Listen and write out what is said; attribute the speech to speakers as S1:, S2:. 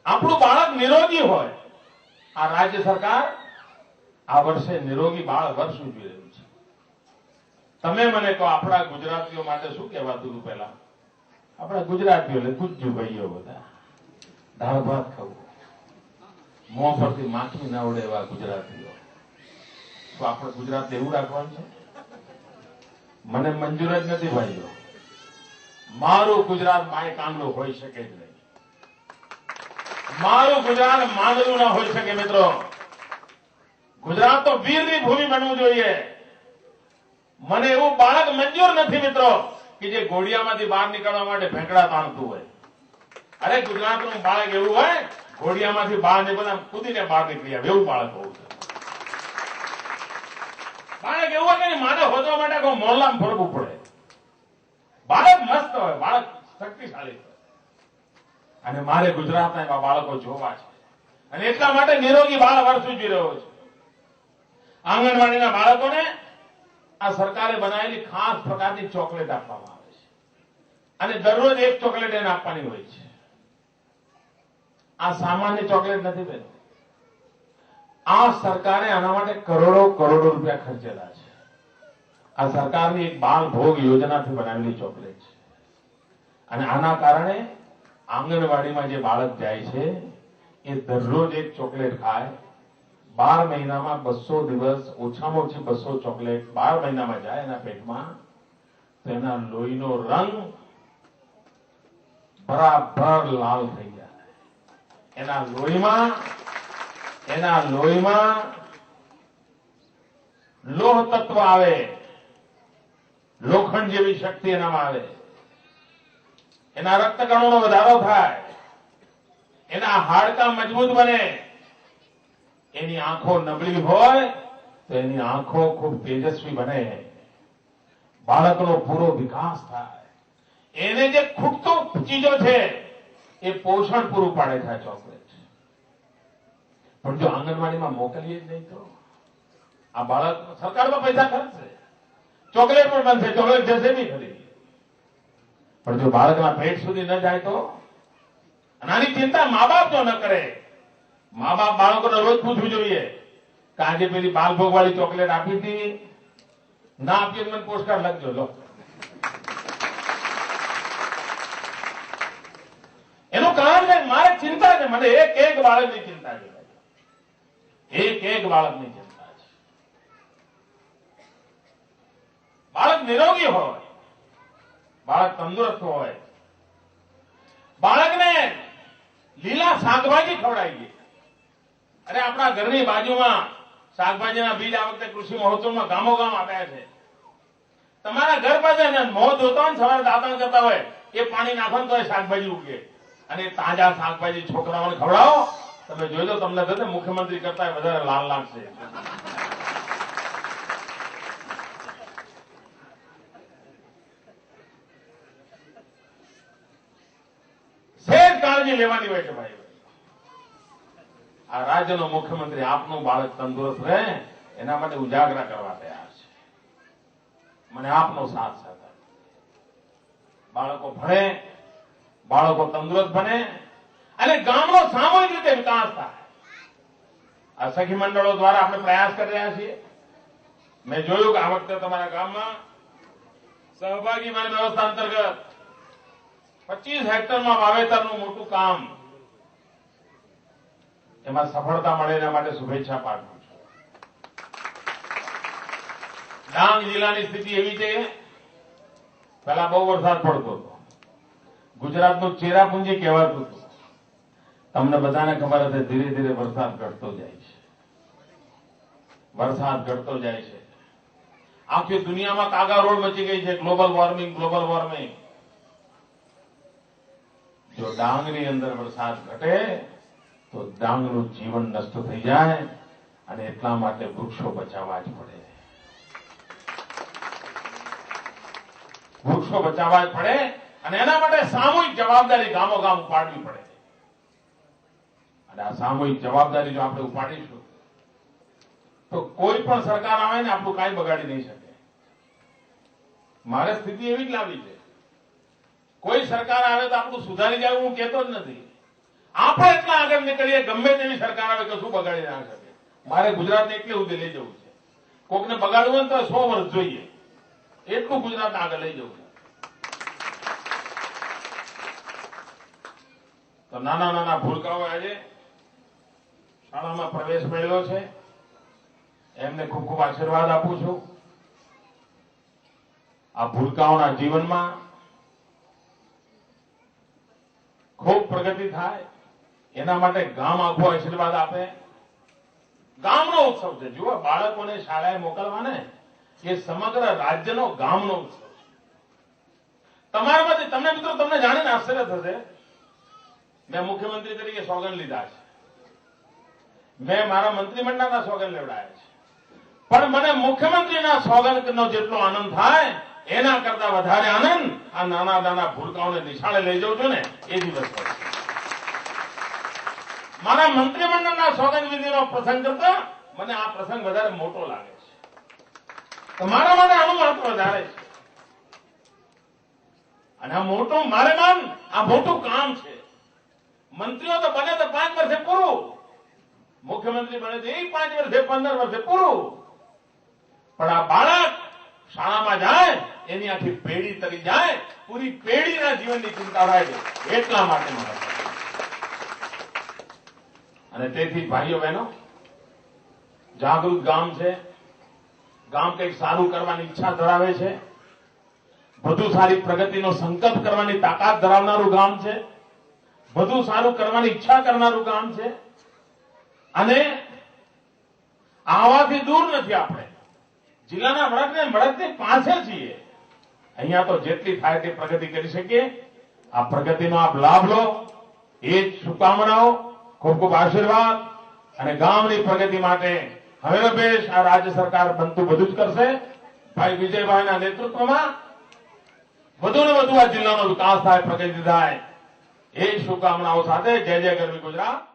S1: આપણું બાળક નિરોગી હોય. આ રાજ્ય સરકાર આ વર્ષે નિરોગી બાળ વર્ષ ઉજવી રહ્યું છે. તમે મને કહો, આપણા ગુજરાતીઓ માટે શું કહેવાતું હતું પહેલા? આપણા ગુજરાતીઓ એટલે ગુજ્જુ ભાઈઓ બધા, દાળ ભાત ખાવું, મોં પરથી માખી ના ઉડે એવા ગુજરાતીઓ. તો આપણે ગુજરાત એવું રાખવાનું છે? મને મંજૂર જ નથી ભાઈઓ. મારું ગુજરાત માય કાંગડું હોઈ શકે જ નહીં. મારું ગુજરાત માંડલું ના હોઈ શકે મિત્રો. ગુજરાત તો વીરની ભૂમિ બનવું જોઈએ. મને એવું બાળક મંજૂર નથી મિત્રો કે જે ઘોડિયામાંથી બહાર નીકળવા માટે ભેંકડા તાણતું હોય. અરે ગુજરાતનું બાળક એવું હોય, ઘોડિયામાંથી બહાર નીકળવા કૂદીને બહાર નીકળી આવે એવું બાળક હોવું છે. બાળક એવું હોય કે માને હોદવા માટે કોઈ મોરલામાં ફરવું પડે. બાળક મસ્ત હોય, બાળક શક્તિશાળી હોય. અને મારે ગુજરાતના એવા બાળકો જોવા છે. અને એટલા માટે નિરોગી બાળ વર્ષ ઉજવી રહ્યો છે. આંગણવાડીના બાળકોને આ સરકારે બનાવેલી ખાસ પ્રકારની ચોકલેટ આપવામાં આવે છે. અને દરરોજ એક ચોકલેટ એને આપવાની હોય છે. આ સામાન્ય ચોકલેટ નથી બેન. આ સરકારે આના માટે કરોડો રૂપિયા ખર્ચેલા છે. આ સરકારની એક બાળ ભોગ યોજનાથી બનાવેલી ચોકલેટ છે. અને આના કારણે આંગણવાડીમાં જે બાળક જાય છે એ દરરોજ એક ચોકલેટ ખાય. 12 મહિનામાં 200 દિવસ, ઓછામાં ઓછી 200 ચોકલેટ 12 મહિનામાં જાય એના પેટમાં, તો એના લોહીનો રંગ બરાબર લાલ થઈ જાય. એના લોહીમાં લોહ તત્વ આવે, લોખંડ જેવી શક્તિ એનામાં આવે. એના રક્તકણોનો વધારો થાય, એના હાડકાં મજબૂત બને. એની આંખો નબળી હોય તો એની આંખો ખૂબ તેજસ્વી બને. બાળકનો પૂરો વિકાસ થાય. એને જે ખૂટતું ચીજો છે એ પોષણ પૂરું પાડે છે ચોકલેટ. પણ જો આંગણવાડીમાં મોકલીએ જ નહીં તો આ બાળક સરકારમાં પૈસા ખર્ચશે, ચોકલેટ પણ બનશે, ચોકલેટ જશે બી ખરી. પણ જો બાળકના પેટ સુધી ન જાય તો? આની ચિંતા મા બાપ જો ન કરે, મા બાપ બાળકોને રોજ પૂછવું જોઈએ કે આજે પેલી બાલભોગ વાળી ચોકલેટ આપી હતી, ના આપી મને પોસ્ટકાર્ડ લખજો. લો, એનું કારણ છે મારે ચિંતા છે. મને એક બાળકની ચિંતા છે. એક બાળકની ચિંતા છે. બાળક નિરોગી હોય, બાળક તંદુરસ્ત હોય, બાળકને લીલા શાકભાજી ખવડાવીએ. અરે આપણા ઘરની બાજુમાં શાકભાજીના બીજ આ વખતે કૃષિ મહોત્સવમાં ગામો ગામ આપ્યા છે. તમારા ઘર પાસે મોં ધોતા હોય, સવારે દાંતણ કરતા હોય, એ પાણી નાખો તો એ શાકભાજી ઉગે. અને તાજા શાકભાજી છોકરાઓને ખવડાવો, તમે જોજો તમને થશે મુખ્યમંત્રી કરતા વધારે લાલ લાગશે. સેજ કાળજી લેવાની હોય છે ભાઈ. આ રાજ્યનો મુખ્યમંત્રી આપનું બાળક તંદુરસ્ત રહે એના માટે ઉજાગરા કરવા તૈયાર છે. મને આપનો સાથ સહકાર. બાળકો ભણે, બાળકો તંદુરસ્ત બને અને ગામનો સામૂહિક રીતે વિકાસ થાય. આ સખી મંડળો દ્વારા આપણે પ્રયાસ કરી રહ્યા છીએ. મેં જોયું કે આ વખતે તમારા ગામમાં સહભાગી વન વ્યવસ્થા અંતર્ગત 25 હેક્ટરમાં વાવેતરનું મોટું કામ, એમાં સફળતા મળે એના માટે શુભેચ્છા પાઠવું છું. ડાંગ જિલ્લાની સ્થિતિ એવી છે, પહેલા બહુ વરસાદ પડતો હતો, ગુજરાતનું ચેરાપુંજી કહેવાતું હતું. તમને બધાને ખબર હશે ધીરે ધીરે વરસાદ ઘટતો જાય છે. આખી દુનિયામાં કાગા રોડ મચી ગઈ છે. Global warming. જો ડાંગની અંદર વરસાદ ઘટે તો ડાંગનું જીવન નષ્ટ થઈ જાય. અને એટલા માટે વૃક્ષો બચાવવા જ પડે. અને એના માટે સામૂહિક જવાબદારી ગામો ગામ ઉપાડવી પડે. અને આ સામૂહિક જવાબદારી જો આપણે ઉપાડીશું તો કોઈ પણ સરકાર આવે ને આપણું કાંઈ બગાડી નહીં શકે. મારે સ્થિતિ એવી જ લાવી છે. કોઈ સરકાર આવે તો આપણું સુધારી જાય હું કહેતો જ નથી. આપણે એટલા આગળ નીકળીએ, ગમે તેવી સરકાર આવે કશું બગાડી ના શકે. મારે ગુજરાતને એટલે સુધી લઈ જવું છે. કોકને બગાડવું હોય તો 100 વર્ષ જોઈએ, એટલું ગુજરાતને આગળ લઈ જવું છે. તો નાના નાના ભૂલકાઓ આજે શાળામાં પ્રવેશ મેળવ્યો છે, એમને ખૂબ ખૂબ આશીર્વાદ આપું છું. આ ભૂલકાઓના જીવનમાં ખૂબ પ્રગતિ થાય એના માટે ગામ આખું આશીર્વાદ આપે. ગામનો ઉત્સવ છે. જુઓ, બાળકોને શાળાએ મોકલવાને એ સમગ્ર રાજ્યનો ગામનો ઉત્સવ છે. તમારામાંથી તમને મિત્રો તમને જાણીને આશ્ચર્ય થશે, મેં મુખ્યમંત્રી તરીકે સોગંદ લીધા છે, મેં મારા મંત્રીમંડળના સોગંદ લેવડાયા છે, પણ મને મુખ્યમંત્રીના સોગંદનો જેટલો આનંદ થાય એના કરતા વધારે આનંદ આ નાના નાના ભૂલકાઓને નિશાળે લઈ જાઉં છું ને એ દિવસ પર. મારા મંત્રીમંડળના સોગંદ વિધિનો પ્રસંગ કરતા મને આ પ્રસંગ વધારે મોટો લાગે છે. તો મારા માટે આનું મહત્વ વધારે છે. અને આ મોટું મારે આ મોટું કામ છે. મંત્રીઓ તો બને તો 5 વર્ષે પૂરું, મુખ્યમંત્રી બને તો એ 5 વર્ષે 15 વર્ષે પૂરું, પણ આ બાળક શાળામાં જાય એની આખી પેઢી તરી જાય, પૂરી પેઢીના જીવનની ચિંતા થાય છે, એટલા માટે મારા. અને તેથી ભાઈઓ બહેનો, જાગૃત ગામ છે. ગામ કંઈક સારું કરવાની ઈચ્છા ધરાવે છે, વધુ સારી પ્રગતિનો સંકલ્પ કરવાની તાકાત ધરાવનારું ગામ છે, વધુ સારું કરવાની ઈચ્છા કરનારું ગામ છે. અને આવાથી દૂર નથી આપણે, જિલ્લાના મળદની પાસે છીએ. અહીંયા તો જેટલી થાય તે પ્રગતિ કરી શકીએ. આ પ્રગતિનો આપ લાભ લો, એ જ શુભકામનાઓ, ખૂબ ખૂબ આશીર્વાદ. અને ગામની પ્રગતિ માટે હવે રમેશ આ રાજ્ય સરકાર બનતું બધું જ કરશે. ભાઈ વિજયભાઈના નેતૃત્વમાં વધુ ને વધુ આ જિલ્લાનો વિકાસ થાય, પ્રગતિ થાય, એ શુભકામનાઓ સાથે જય જય ગરવી ગુજરાત.